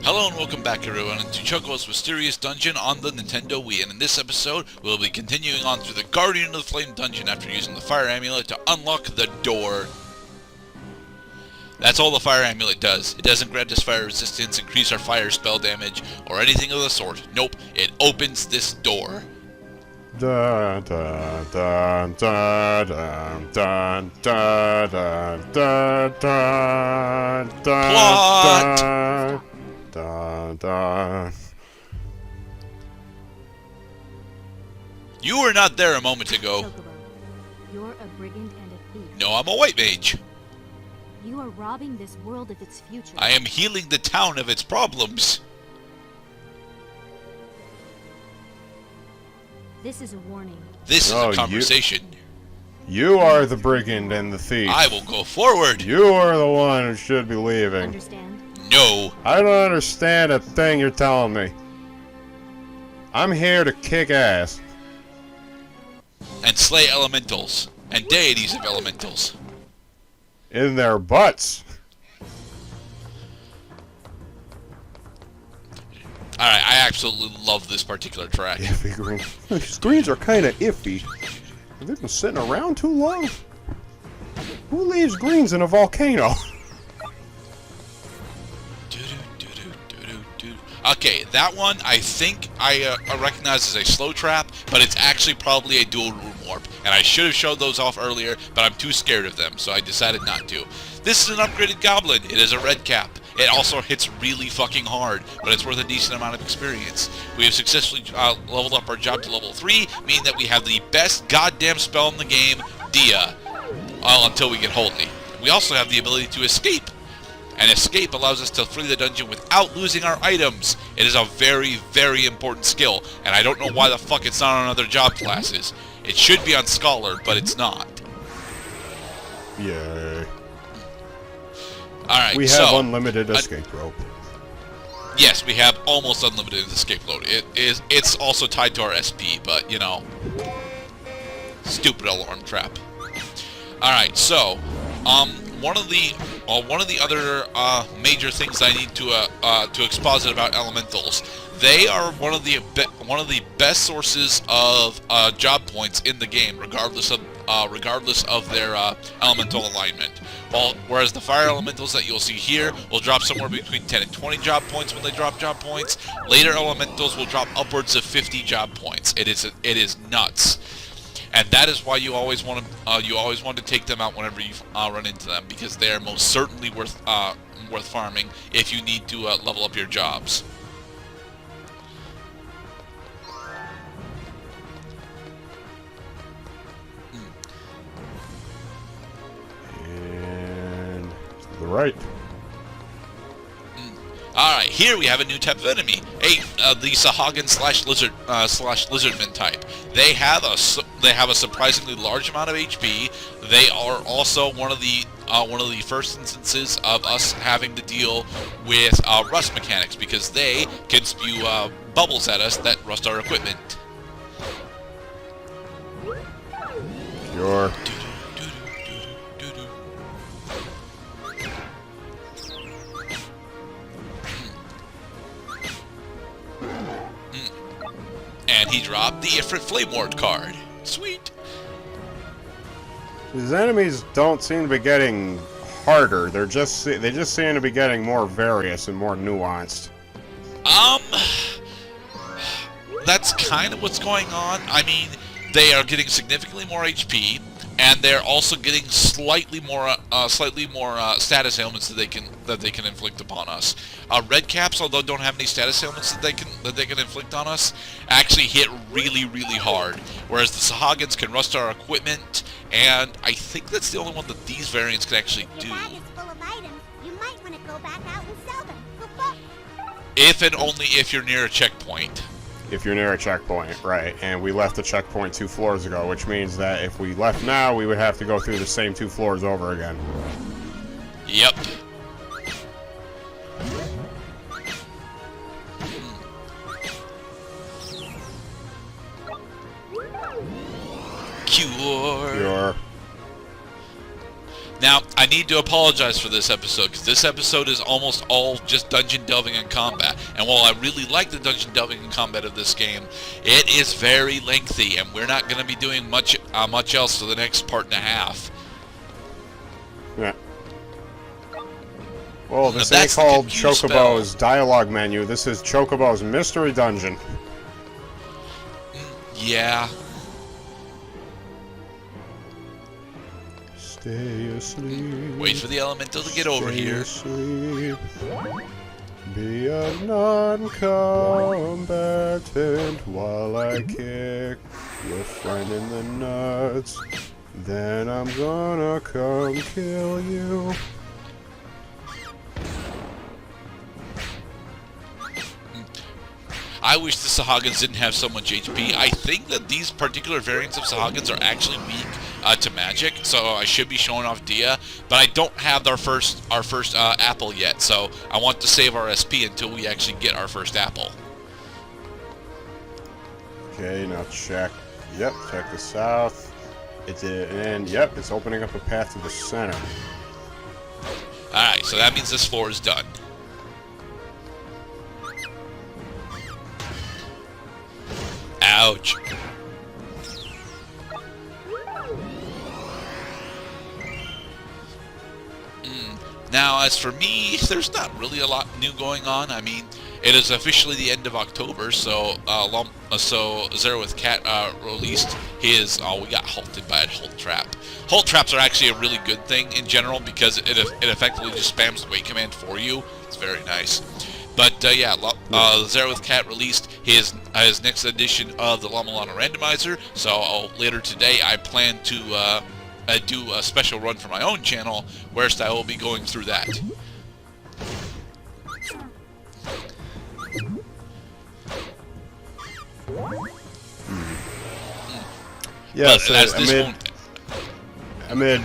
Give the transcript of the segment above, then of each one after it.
Hello and welcome back everyone to Chocobo's Mysterious Dungeon on the Nintendo Wii, and in this episode we'll be continuing on through the Guardian of the Flame dungeon after using the Fire Amulet to unlock the door. That's all the Fire Amulet does. It doesn't grant us fire resistance, increase our fire spell damage, or anything of the sort. Nope, it opens this door. Dun dun dun dun dun dun dun dun dun dun Plot! dun dun dun. You were not there a moment ago. Chocobo, you're a brigand and a thief. No, I'm a white mage. You are robbing this world of its future. I am healing the town of its problems. This is a warning. This is Oh, a conversation. You are the brigand and the thief. I will go forward. You are the one who should be leaving. Understand? No. I don't understand a thing you're telling me. I'm here to kick ass. And slay elementals. And deities of elementals. In their butts. Alright, I absolutely love this particular track. Iffy green. These greens are kind of iffy. Have they been sitting around too long? Who leaves greens in a volcano? Okay, that one I think I recognize as a slow trap, but it's actually probably a dual room warp. And I should have showed those off earlier, but I'm too scared of them, so I decided not to. This is an upgraded goblin. It is a red cap. It also hits really fucking hard, but it's worth a decent amount of experience. We have successfully leveled up our job to level 3, meaning that we have the best goddamn spell in the game, Dia, until we get Holy. We also have the ability to escape. And escape allows us to flee the dungeon without losing our items. It is a very, very important skill, and I don't know why the fuck it's not on other job classes. It should be on Scholar, but it's not. Yay. Alright, We have unlimited escape rope. Yes, we have almost unlimited escape load. It's also tied to our SP, but, you know. Stupid alarm trap. Alright, so, one of the other major things I need to exposit about elementals. They are one of the best sources of job points in the game, regardless of their elemental alignment. Whereas the fire elementals that you'll see here will drop somewhere between 10 and 20 job points when they drop job points. Later elementals will drop upwards of 50 job points. It is nuts. And that is why you always want to take them out whenever you run into them, because they are most certainly worth farming if you need to level up your jobs. And to the right. Alright, here we have a new type of enemy, the Sahagin slash lizardman type. They have a surprisingly large amount of HP. They are also one of the first instances of us having to deal with rust mechanics, because they can spew bubbles at us that rust our equipment. Sure. And he dropped the Ifrit Flame Ward card. Sweet. These enemies don't seem to be getting harder. They just seem to be getting more various and more nuanced. That's kind of what's going on. I mean, they are getting significantly more HP, and they're also getting slightly more status ailments that they can inflict upon us. Red caps, although don't have any status ailments that they can inflict on us, actually hit really, really hard. Whereas the Sahagins can rust our equipment, and I think that's the only one that these variants can actually do. Your bag is full of items. You might want to go back out and sell them. Go. If and only if you're near a checkpoint. If you're near a checkpoint, right. And we left the checkpoint 2 floors ago, which means that if we left now, we would have to go through the same 2 floors over again. Yep. Cure. Now, I need to apologize for this episode, because this episode is almost all just dungeon delving and combat. And while I really like the dungeon delving and combat of this game, it is very lengthy, and we're not going to be doing much else for the next part and a half. Yeah. Well, this Now, ain't that's the called confused Chocobo's spell. dialogue menu. This is Chocobo's mystery dungeon. Yeah. Stay asleep. Wait for the elemental to get over here. Asleep. Be a non-combatant while I kick your friend in the nuts. Then I'm gonna come kill you. I wish the Sahagins didn't have so much HP. I think that these particular variants of Sahagins are actually weak to magic, so I should be showing off Dia, but I don't have our first apple yet, so I want to save our SP until we actually get our first apple. Okay, now check. Yep, check the south. And yep, it's opening up a path to the center. Alright, so that means this floor is done. Ouch. Now, as for me, there's not really a lot new going on. I mean, it is officially the end of October, so Zero with Cat released his. Oh, we got halted by a halt trap. Halt traps are actually a really good thing in general because it effectively just spams the wait command for you. It's very nice. But yeah, Zero with Cat released his next edition of the Llama Lana Randomizer. So later today, I plan to do a special run for my own channel, whereas I will be going through that. Yes, But amid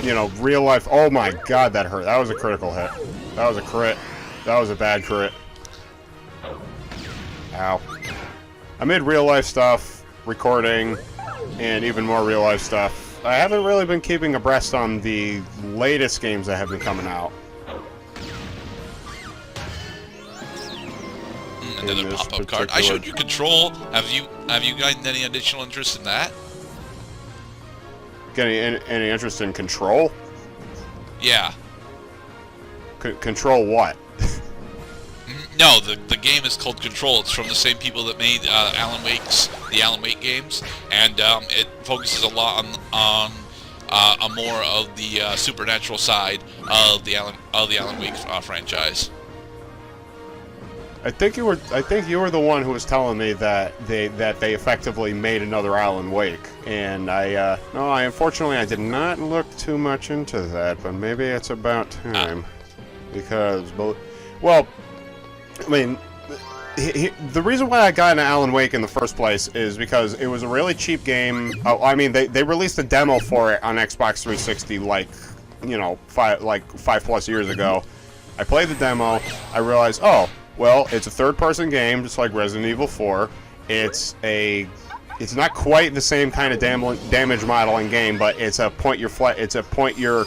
you know, real life. Oh my God, that hurt. That was a critical hit. That was a crit. That was a bad crit. Ow. Amid real life stuff, recording, and even more real life stuff, I haven't really been keeping abreast on the latest games that have been coming out. Another pop-up card. I showed you Control. Have you gotten any additional interest in that? Getting any interest in Control? Yeah. Control what? No, the game is called Control. It's from the same people that made the Alan Wake games, and it focuses a lot on more of the supernatural side of the Alan Wake franchise. I think you were the one who was telling me that they effectively made another Alan Wake, and unfortunately I did not look too much into that, but maybe it's about time because well. I mean, the reason why I got into Alan Wake in the first place is because it was a really cheap game. Oh, I mean, they released a demo for it on Xbox 360 like, you know, 5+ years ago. I played the demo. I realized, oh, well, it's a third-person game, just like Resident Evil 4. It's not quite the same kind of damage modeling game, but it's a point your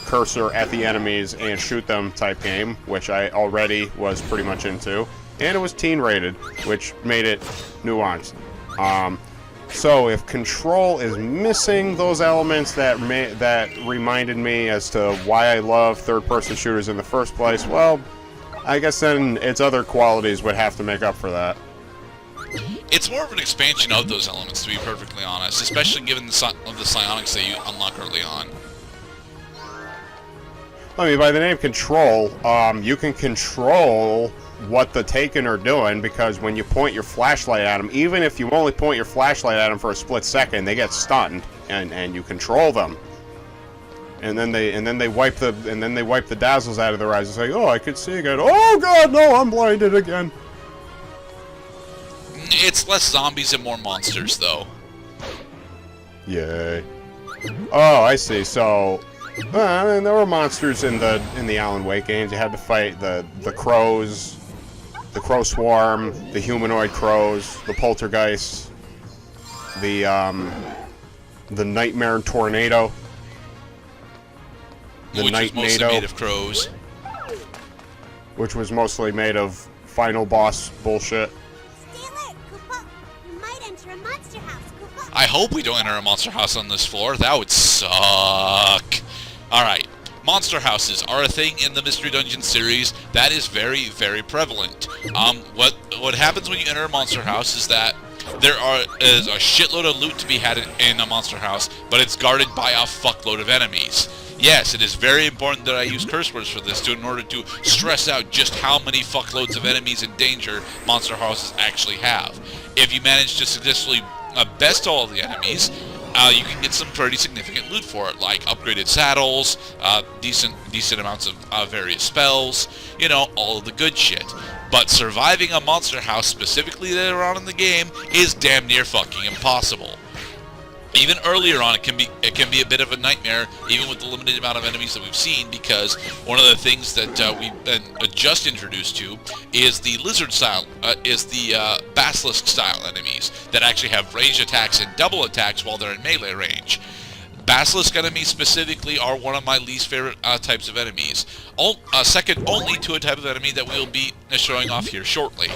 cursor at the enemies and shoot them type game, which I already was pretty much into. And it was teen rated, which made it nuanced. So if Control is missing those elements that reminded me as to why I love third-person shooters in the first place, well, I guess then its other qualities would have to make up for that. It's more of an expansion of those elements, to be perfectly honest, especially given the psionics that you unlock early on. I mean, by the name Control, you can control what the Taken are doing, because when you point your flashlight at them, even if you only point your flashlight at them for a split second, they get stunned, and you control them. And then they wipe the dazzles out of their eyes and say, "Oh, I could see again. Oh God, no, I'm blinded again." It's less zombies and more monsters, though. Yay. Oh, I see. So, I mean, there were monsters in the Alan Wake games. You had to fight the crows, the crow swarm, the humanoid crows, the poltergeists, the nightmare tornado. the which was mostly Nightnado, made of crows. which was mostly made of final boss bullshit. Stay alert, Koopa. You might enter a monster house, Koopa. I hope we don't enter a monster house on this floor. That would suck. Alright. Monster houses are a thing in the Mystery Dungeon series that is very, very prevalent. What happens when you enter a monster house is that there is a shitload of loot to be had in a monster house, but it's guarded by a fuckload of enemies. Yes, it is very important that I use curse words for this in order to stress out just how many fuckloads of enemies and danger monster houses actually have. If you manage to successfully best all of the enemies, you can get some pretty significant loot for it, like upgraded saddles, decent amounts of various spells, you know, all of the good shit. But surviving a monster house, specifically later on in the game, is damn near fucking impossible. Even earlier on, it can be a bit of a nightmare, even with the limited amount of enemies that we've seen, because one of the things that we've been just introduced to is the lizard style, basilisk style enemies that actually have ranged attacks and double attacks while they're in melee range. Basilisk enemies specifically are one of my least favorite types of enemies, second only to a type of enemy that we'll be showing off here shortly.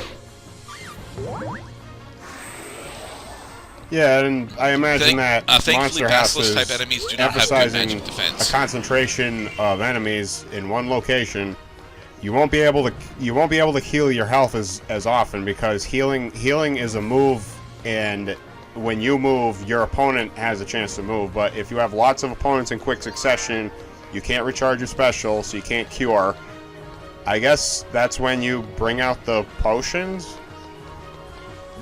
Yeah, and I imagine that monster houses type enemies do not have good emphasizing magic defense. a concentration of enemies in one location. You won't be able to heal your health as often, because healing is a move, and when you move, your opponent has a chance to move. But if you have lots of opponents in quick succession, you can't recharge your special, so you can't cure. I guess that's when you bring out the potions.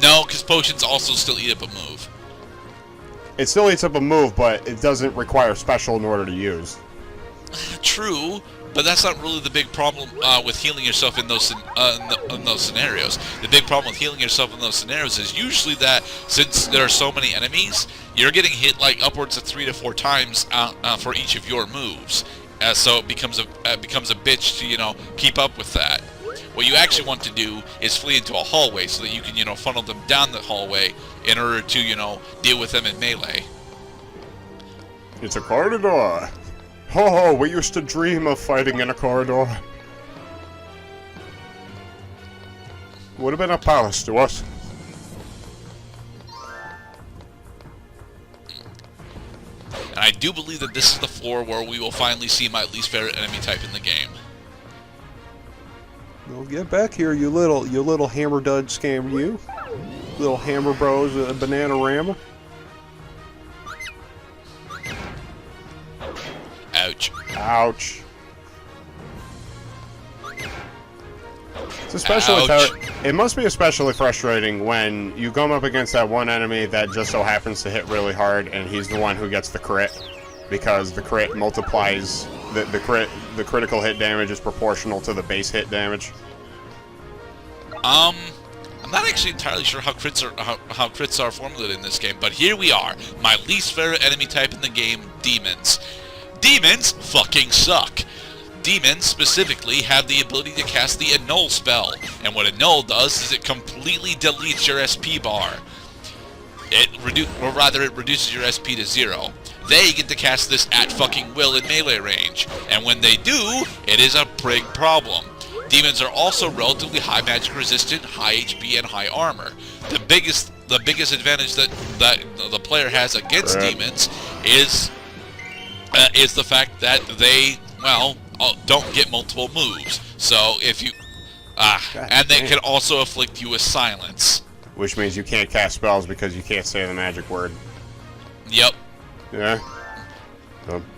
No, because potions also still eat up a move. It still eats up a move, but it doesn't require special in order to use. True, but that's not really the big problem with healing yourself in those scenarios. The big problem with healing yourself in those scenarios is usually that since there are so many enemies, you're getting hit like upwards of 3 to 4 times for each of your moves. So it becomes a bitch to, you know, keep up with that. What you actually want to do is flee into a hallway so that you can, you know, funnel them down the hallway in order to, you know, deal with them in melee. It's a corridor. Oh, we used to dream of fighting in a corridor. Would have been a palace to us. And I do believe that this is the floor where we will finally see my least favorite enemy type in the game. Well, get back here, you little hammer dud scam, you. Little hammer bros, Bananarama. Ouch. Ouch. It's especially it must be especially frustrating when you come up against that one enemy that just so happens to hit really hard, and he's the one who gets the crit, because the crit multiplies the critical hit damage is proportional to the base hit damage. I'm not actually entirely sure how crits are formulated in this game, but here we are. My least favorite enemy type in the game, demons. Demons fucking suck. Demons specifically have the ability to cast the annul spell, and what annul does is it completely deletes your SP bar. It reduces your SP to 0. They get to cast this at fucking will in melee range, and when they do, it is a big problem. Demons are also relatively high magic resistant, high HP, and high armor. The biggest advantage that the player has against demons is the fact that they, well, don't get multiple moves. So if you and they can also afflict you with silence, which means you can't cast spells because you can't say the magic word. Yep. Yeah. The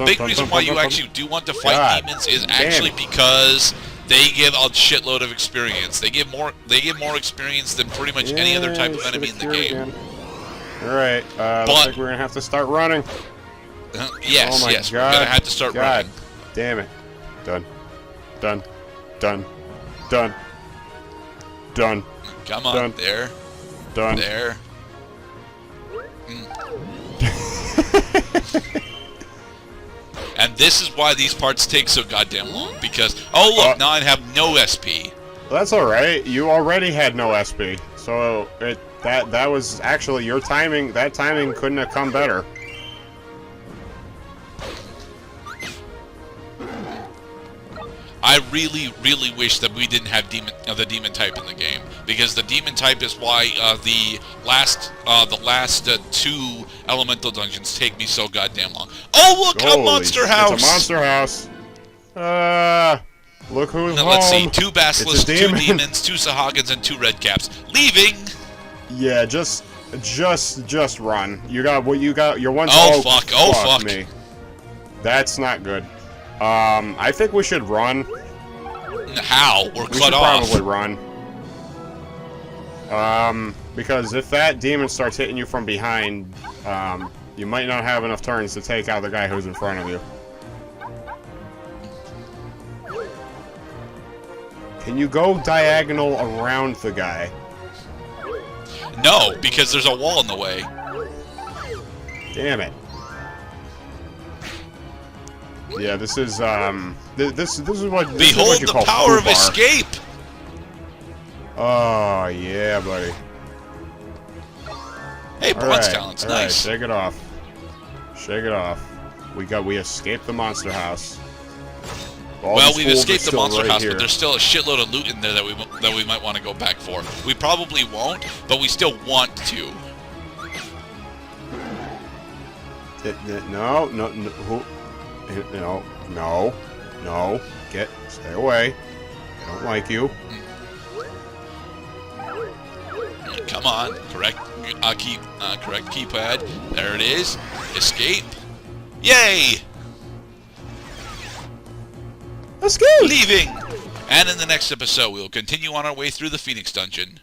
big reason why you actually do want to fight demons is actually because they give a shitload of experience. They give more experience than pretty much any other type of enemy in the game. Alright, looks like we're gonna have to start running. Yes, oh my yes, God. we're gonna have to start running. Damn it. Done. Done. Done. Done. Done. Come on, Done. there. Done. There. And this is why these parts take so goddamn long, because, oh look, now I have no SP. Well, that's alright. You already had no SP, so That was actually your timing. That timing couldn't have come better. I really, really wish that we didn't have the demon type in the game, because the demon type is why the last two elemental dungeons take me so goddamn long. Oh, look, a monster house! It's a monster house. Look who's home. Let's see, 2 basilisks, 2 demon. demons, 2 sahagins, and 2 red caps. Leaving. Yeah, just run. You got what you got. Your one. Oh fuck! Oh fuck! Me. That's not good. I think we should run. How? We're cut off. We should probably run. Because if that demon starts hitting you from behind, you might not have enough turns to take out the guy who's in front of you. Can you go diagonal around the guy? No, because there's a wall in the way. Damn it. Yeah, this is this is what Behold you the call power of foobar. escape. Oh yeah, buddy. Hey, bronze talent's all right, nice. shake it off. Shake it off. We escaped the monster house. Well, we've escaped the still monster right house, here. but there's still a shitload of loot in there that we might want to go back for. We probably won't, but we still want to. No, stay away. I don't like you. Come on, correct keypad. There it is. Escape. Yay! Escape! Leaving! And in the next episode, we will continue on our way through the Phoenix Dungeon.